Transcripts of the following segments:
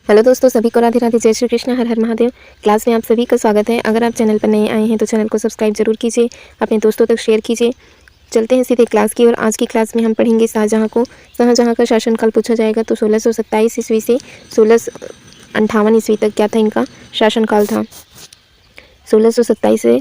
Hello दोस्तों, सभी को राधे राधे, जय श्री कृष्ण, हर हर महादेव। क्लास में आप सभी का स्वागत है। अगर आप चैनल पर नए आए हैं तो चैनल को सब्सक्राइब जरूर कीजिए, अपने दोस्तों तक शेयर कीजिए। चलते हैं सीधे क्लास की ओर। आज की क्लास में हम पढ़ेंगे शाहजहाँ को। शाहजहाँ का शासनकाल पूछा जाएगा तो 1627 ईस्वी से 1658 ईस्वी तक क्या था इनका शासनकाल था। 1627 से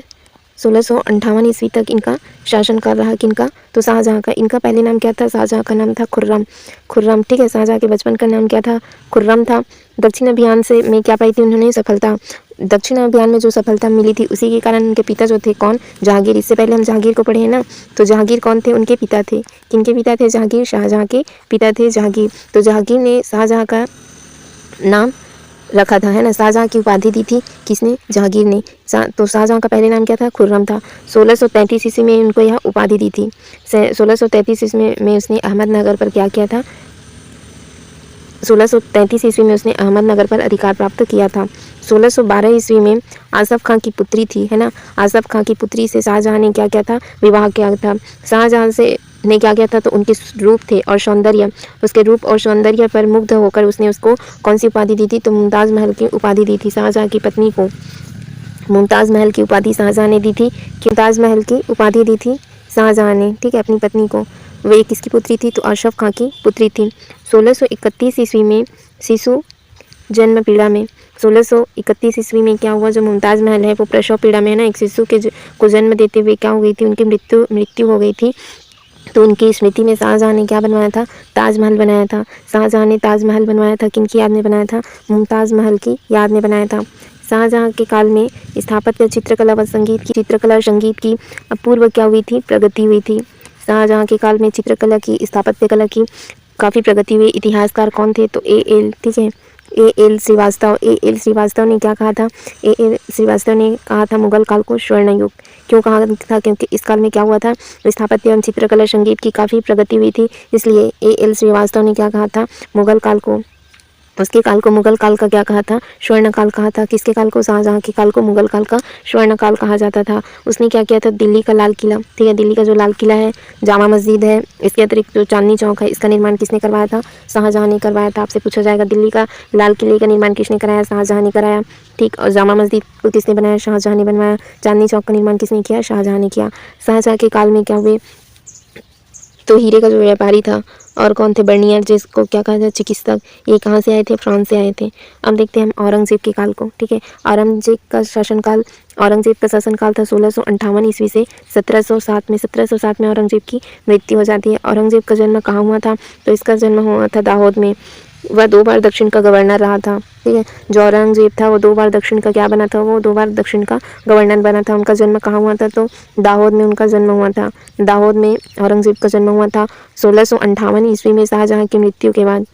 1658 ईस्वी तक इनका शासनकाल रहा किनका, तो शाहजहाँ का। इनका पहले नाम क्या था? शाहजहाँ का नाम था खुर्रम। खुर्रम, ठीक है। शाहजहाँ के बचपन का नाम क्या था? खुर्रम था। दक्षिण अभियान से में क्या पाई थी उन्होंने? सफलता। दक्षिण अभियान में जो सफलता मिली थी उसी के कारण उनके पिता जो थे, कौन? जहांगीर। इससे पहले हम जहांगीर को पढ़े हैं ना, तो जहांगीर कौन थे? उनके पिता थे। किनके पिता थे? जहांगीर। शाहजहाँ के पिता थे जहांगीर। तो जहांगीर ने शाहजहाँ का नाम रखा था, है ना। शाहजहाँ की उपाधि दी थी किसने? जहांगीर ने। तो शाहजहाँ का पहले नाम क्या था? खुर्रम था। 1633 ईस्वी में उनको यह उपाधि दी थी। 1633 ईस्वी में उसने अहमदनगर पर क्या किया था? 1633 ईस्वी में उसने अहमदनगर पर अधिकार प्राप्त किया था। 1612 ईस्वी में आसफ खां की पुत्री थी, है ना। आसफ खां की पुत्री से शाहजहाँ ने क्या किया था? विवाह किया था। शाहजहाँ से ने क्या किया था? तो उनके रूप थे और सौंदर्य, उसके रूप और सौंदर्य पर मुग्ध होकर उसने उसको कौन सी उपाधि दी थी? तो मुमताज़ महल की उपाधि दी थी शाहजहाँ की पत्नी को। मुमताज़ महल की उपाधि शाहजहाँ ने दी थी। मुमताज़ महल की उपाधि दी थी शाहजहाँ ने, ठीक है, अपनी पत्नी को। वे किसकी पुत्री थी? तो आसफ खां की पुत्री थी। 1631 ईस्वी में शिशु जन्म पीड़ा में 1631 ईस्वी में क्या हुआ? जो मुमताज़ महल है वो प्रसव पीड़ा में, है ना, एक शिशु के को जन्म देते हुए क्या हो गई थी? उनकी मृत्यु हो गई थी। तो उनकी स्मृति में शाहजहाँ ने क्या बनवाया था? ताजमहल बनाया था। शाहजहाँ ने ताजमहल बनवाया था। किनकी याद में बनाया था? मुमताज़ महल की याद में बनाया था। शाहजहाँ के काल में स्थापत्य, चित्रकला व संगीत की अपूर्व क्या हुई थी? प्रगति हुई थी। शाहजहाँ के काल में चित्रकला की, स्थापत्य कला की काफ़ी प्रगति हुई। इतिहासकार कौन थे? तो A.L., ठीक है, A.L. श्रीवास्तव। A.L. श्रीवास्तव ने क्या कहा था? A.L. श्रीवास्तव ने कहा था मुगल काल को स्वर्ण युग। क्यों कहा था? क्योंकि इस काल में क्या हुआ था? स्थापत्य एवं चित्रकला संगीत की काफ़ी प्रगति हुई थी, इसलिए A.L. श्रीवास्तव ने क्या कहा था? मुगल काल को, उसके काल को मुगल काल का क्या कहा था? स्वर्ण काल कहा था। किसके काल को? शाहजहाँ के काल को मुगल काल का स्वर्ण काल कहा जाता था। उसने क्या किया था? दिल्ली का लाल किला, ठीक है, दिल्ली का जो लाल किला है, जामा मस्जिद है, इसके अतिरिक्त जो चांदनी चौक है, इसका निर्माण किसने करवाया था? शाहजहाँ ने करवाया था। आपसे पूछा जाएगा दिल्ली का लाल किले का निर्माण किसने कराया? शाहजहाँ ने कराया, ठीक। और जामा मस्जिद को किसने बनाया? शाहजहाँ ने बनवाया। चांदनी चौक का निर्माण किसने किया? शाहजहाँ ने किया। शाहजहाँ के काल में क्या हुए? तो हीरे का जो व्यापारी था और कौन थे? बर्नियर, जिसको क्या कहा था? चिकित्सक। ये कहाँ से आए थे? फ्रांस से आए थे। अब देखते हैं हम औरंगजेब के काल को, ठीक है। औरंगजेब का शासनकाल था 1658 ईस्वी से 1707 में। 1707 में औरंगजेब की मृत्यु हो जाती है। औरंगजेब का जन्म कहाँ हुआ था? तो इसका जन्म हुआ था दाहोद में। वह 2 बार दक्षिण का गवर्नर रहा था, ठीक है। जो औरंगजेब था वो 2 बार दक्षिण का क्या बना था? वो 2 बार दक्षिण का गवर्नर बना था। उनका जन्म कहाँ हुआ था? तो दाहोद में उनका जन्म हुआ था। दाहोद में औरंगजेब का जन्म हुआ था। 1658 ईस्वी में शाहजहाँ की मृत्यु के बाद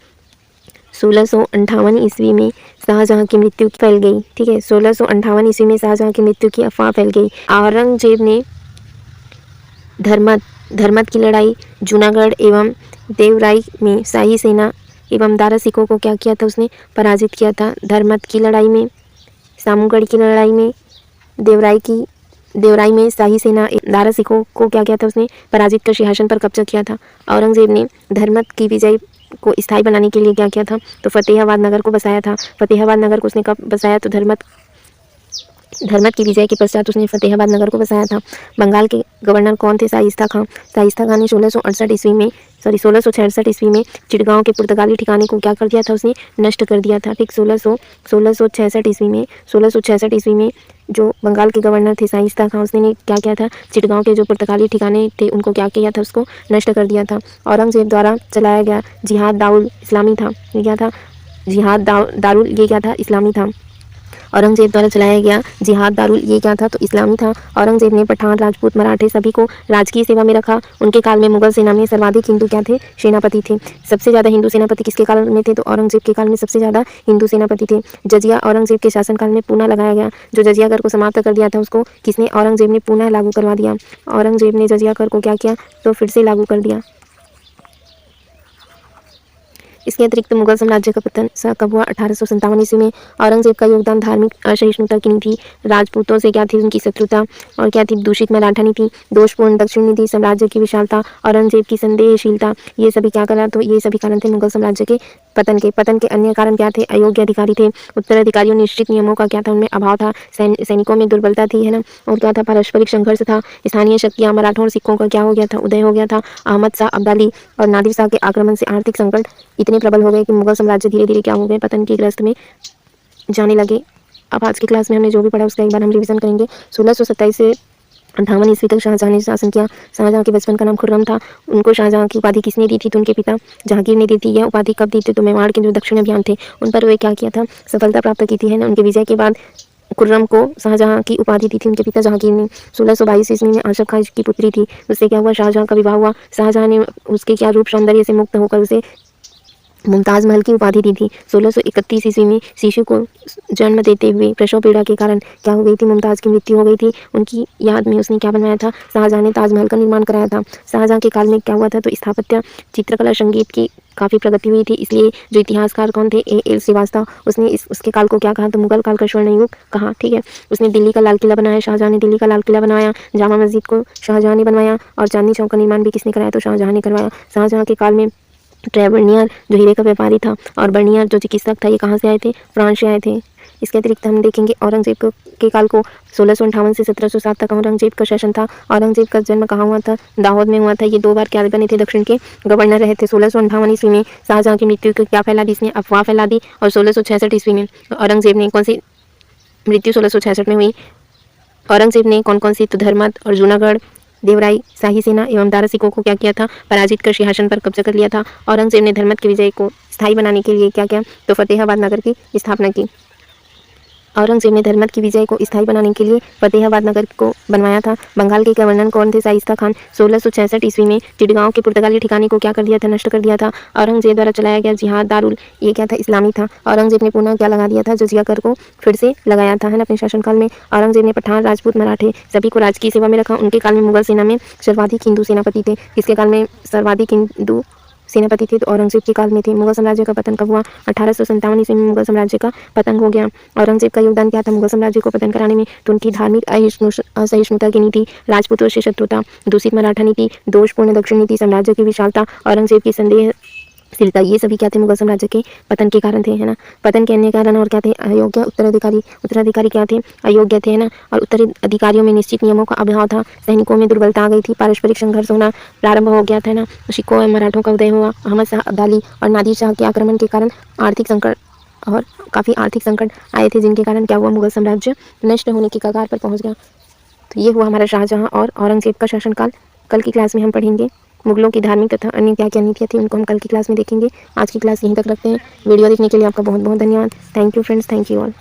1658 ईस्वी में शाहजहाँ की मृत्यु फैल गई, ठीक है। 1658 ईस्वी में शाहजहाँ की मृत्यु की अफवाह फैल गई। औरंगजेब ने धर्मत की लड़ाई, जूनागढ़ एवं देवराई में शाही सेना एवं दारा सिखों को क्या किया था? उसने पराजित किया था। धर्मत की लड़ाई में, सामूगढ़ की लड़ाई में, देवराई में शाही सेना दारा सिखों को क्या किया था? उसने पराजित कर सिंहासन पर कब्जा किया था। औरंगजेब ने धर्मत की विजय को स्थायी बनाने के लिए क्या किया था? तो फतेहाबाद नगर को बसाया था। फतेहाबाद नगर को उसने कब बसाया? तो धर्मत की विजय के पश्चात उसने फतेहाबाद नगर को बसाया था। बंगाल के गवर्नर कौन थे? शाइस्ता खां। शाइस्ता खां ने 1666 ईस्वी में चिटगांव के पुर्तगाली ठिकाने को क्या कर दिया था? उसने नष्ट कर दिया था, ठीक। 1666 ईस्वी में जो बंगाल के गवर्नर थे शाइस्ता खां, उसने क्या किया था? चिटगांव के जो पुर्तगाली ठिकाने थे उनको क्या किया था? उसको नष्ट कर दिया था। औरंगजेब द्वारा चलाया गया जिहाद दारुल इस्लामी था। ये क्या था? जिहाद दारुल, ये क्या था? इस्लामी था। औरंगजेब द्वारा चलाया गया जिहाद दारुल, ये क्या था? तो इस्लामी था। औरंगजेब ने पठान, राजपूत, मराठे सभी को राजकीय सेवा में रखा। उनके काल में मुगल सेना में सर्वाधिक हिंदू क्या थे? सेनापति थे। सबसे ज़्यादा हिंदू सेनापति किसके काल में थे? तो औरंगजेब के काल में सबसे ज़्यादा हिंदू सेनापति थे। जजिया औरंगजेब के शासनकाल में पुनः लगाया गया। जो जजिया कर को समाप्त कर दिया था उसको किसने? औरंगजेब ने पुनः लागू करवा दिया। औरंगजेब ने जजिया कर को क्या किया? तो फिर से लागू कर दिया। इसके अतिरिक्त मुगल साम्राज्य का पतन कब हुआ? 1857 ईस्वी में। औरंगजेब का योगदान धार्मिक असहिष्णुता की नीति, राजपूतों से क्या थी उनकी शत्रुता, और क्या थी दूषित मराठा नीति, दोषपूर्ण दक्षिण नीति, साम्राज्य की विशालता, औरंगजेब की संदेहशीलता, ये सभी क्या करा? तो ये सभी कारण थे मुगल साम्राज्य के पतन के अन्य कारण क्या थे? अयोग्य अधिकारी थे, उत्तराधिकारियों निश्चित नियमों का क्या था उनमें अभाव था, सैनिकों में दुर्बलता थी, है ना, और क्या था? पारस्परिक संघर्ष था, स्थानीय शक्तियाँ मराठों और सिखों का क्या हो गया था? उदय हो गया था। अहमद शाह अब्दाली और नादिर शाह के आक्रमण से आर्थिक संकट इतने प्रबल हो गए कि मुगल साम्राज्य धीरे धीरे क्या हो गए? पतन की ग्रस्त में जाने लगे। अब आज की क्लास में हमने जो भी पढ़ा उसका एक बार हम रिवीजन करेंगे। 1627 से 58 ईस्वी तक शाहजहाँ ने शासन किया। शाहजहाँ के बचपन का नाम खुर्रम था। उनको शाहजहाँ की उपाधि किसने दी थी? तो उनके पिता जहांगीर ने दी थी। यह उपाधि कब दी थी? तो मेवाड़ के जो दक्षिण अभियान थे उन पर वे क्या किया था? सफलता प्राप्त की थी, है ना। उनके विजय के बाद खुर्रम को शाहजहाँ की उपाधि दी थी उनके पिता जहांगीर ने। 1622 ईस्वी में आसफ खान की पुत्री थी, उससे क्या हुआ? शाहजहाँ का विवाह हुआ। शाहजहाँ ने उसके क्या रूप सौंदर्य से मुक्त होकर उसे मुमताज़ महल की उपाधि दी थी। 1631 ईस्वी में शिशु को जन्म देते हुए प्रसव पीड़ा के कारण क्या हो गई थी? मुमताज़ की मृत्यु हो गई थी। उनकी याद में उसने क्या बनवाया था? शाहजहाँ ने ताजमहल का निर्माण कराया था। शाहजहाँ के काल में क्या हुआ था? तो स्थापत्य, चित्रकला, संगीत की काफ़ी प्रगति हुई थी। इसलिए जो इतिहासकार कौन थे? A.L. श्रीवास्तव, उसने उसके काल को क्या कहा? तो मुगल काल का स्वर्ण युग कहा। ठीक है। उसने दिल्ली का लाल किला बनाया, शाहजहाँ ने दिल्ली का लाल किला बनवाया। जामा मस्जिद को शाहजहाँ ने बनवाया, और चांदनी चौक का निर्माण भी किसने कराया? तो शाहजहाँ ने करवाया। शाहजहाँ के काल में ट्रेवरनियर जो हीरे का व्यापारी था और बर्नियर जो चिकित्सक था, ये कहाँ से आए थे? फ्रांस से आए थे। इसके अतिरिक्त हम देखेंगे औरंगजेब के काल को 1658 से 1707 तक औरंगजेब का शासन था। औरंगजेब का जन्म कहाँ हुआ था? दाहोद में हुआ था। ये 2 बार क्या बने थे? दक्षिण के गवर्नर रहे थे। 1658 ईस्वी में शाहजहाँ की मृत्यु को क्या फैला दी? इसने अफवाह फैला दी। और 1666 ईस्वी में औरंगजेब ने कौन सी मृत्यु 1666 में हुई? औरंगजेब ने कौन कौन सी? तो धर्मत और जूनागढ़, देवराई, शाही सेना एवं दारा सिखों को क्या किया था? पराजित कर सिंहासन पर कब्जा कर लिया था। औरंगजेब ने धर्मत के विजय को स्थायी बनाने के लिए क्या किया? तो फतेहाबाद नगर की स्थापना की। औरंगजेब ने धर्मत की विजय को स्थायी बनाने के लिए फतेहाबाद नगर को बनवाया था। बंगाल के गवर्नर कौन थे? शाइस्ता खान। 1666 ईस्वी में चिटगांव के पुर्तगाली ठिकाने को क्या कर दिया था? नष्ट कर दिया था। औरंगजेब द्वारा चलाया गया जिहाद दारुल, ये क्या था? इस्लामी था। औरंगजेब ने पुनः क्या लगा दिया था? जजिया कर को फिर से लगाया था, है ना, अपने शासनकाल में। औरंगजेब ने पठान, राजपूत, मराठे सभी को राजकीय सेवा में रखा। उनके काल में मुगल सेना में सर्वाधिक हिंदू सेनापति थे। किसके काल में सर्वाधिक हिंदू सेनापति थे? तो औरंगजेब के काल में थे। मुगल साम्राज्य का पतन कब हुआ? 1857 ईस्वी में मुगल साम्राज्य का पतन हो गया। औरंगजेब का योगदान क्या था मुगल साम्राज्य को पतन कराने में? तो उनकी धार्मिक असहिष्णुता की नीति, राजपूतों से शत्रुता, दूषित मराठा नीति, दोषपूर्ण दक्षिण नीति, साम्राज्य की विशालता, औरंगजेब की संदेहशीलता, ये सभी क्या थे? मुगल साम्राज्य के पतन के कारण थे, है ना। पतन के अन्य कारण और क्या थे? अयोग्य उत्तराधिकारी क्या थे? अयोग्य थे, है ना। और उत्तराधिकारियों में निश्चित नियमों का अभाव था, सैनिकों में दुर्बलता आ गई थी, पारस्परिक संघर्ष होना प्रारंभ हो गया था, है ना। सिखों और मराठों का उदय हुआ। अहमद शाह अब्दाली और नादिर शाह के आक्रमण के कारण आर्थिक संकट और काफ़ी आर्थिक संकट आए थे, जिनके कारण क्या हुआ? मुगल साम्राज्य नष्ट होने की कगार पर पहुंच गया। तो ये हुआ हमारा शाहजहाँ और औरंगजेब का शासनकाल। कल की क्लास में हम पढ़ेंगे मुगलों की धार्मिक तथा अन्य क्या क्या नीतियाँ थी, उनको हम कल की क्लास में देखेंगे। आज की क्लास यहीं तक रखते हैं। वीडियो देखने के लिए आपका बहुत बहुत धन्यवाद। Thank you friends, thank you all.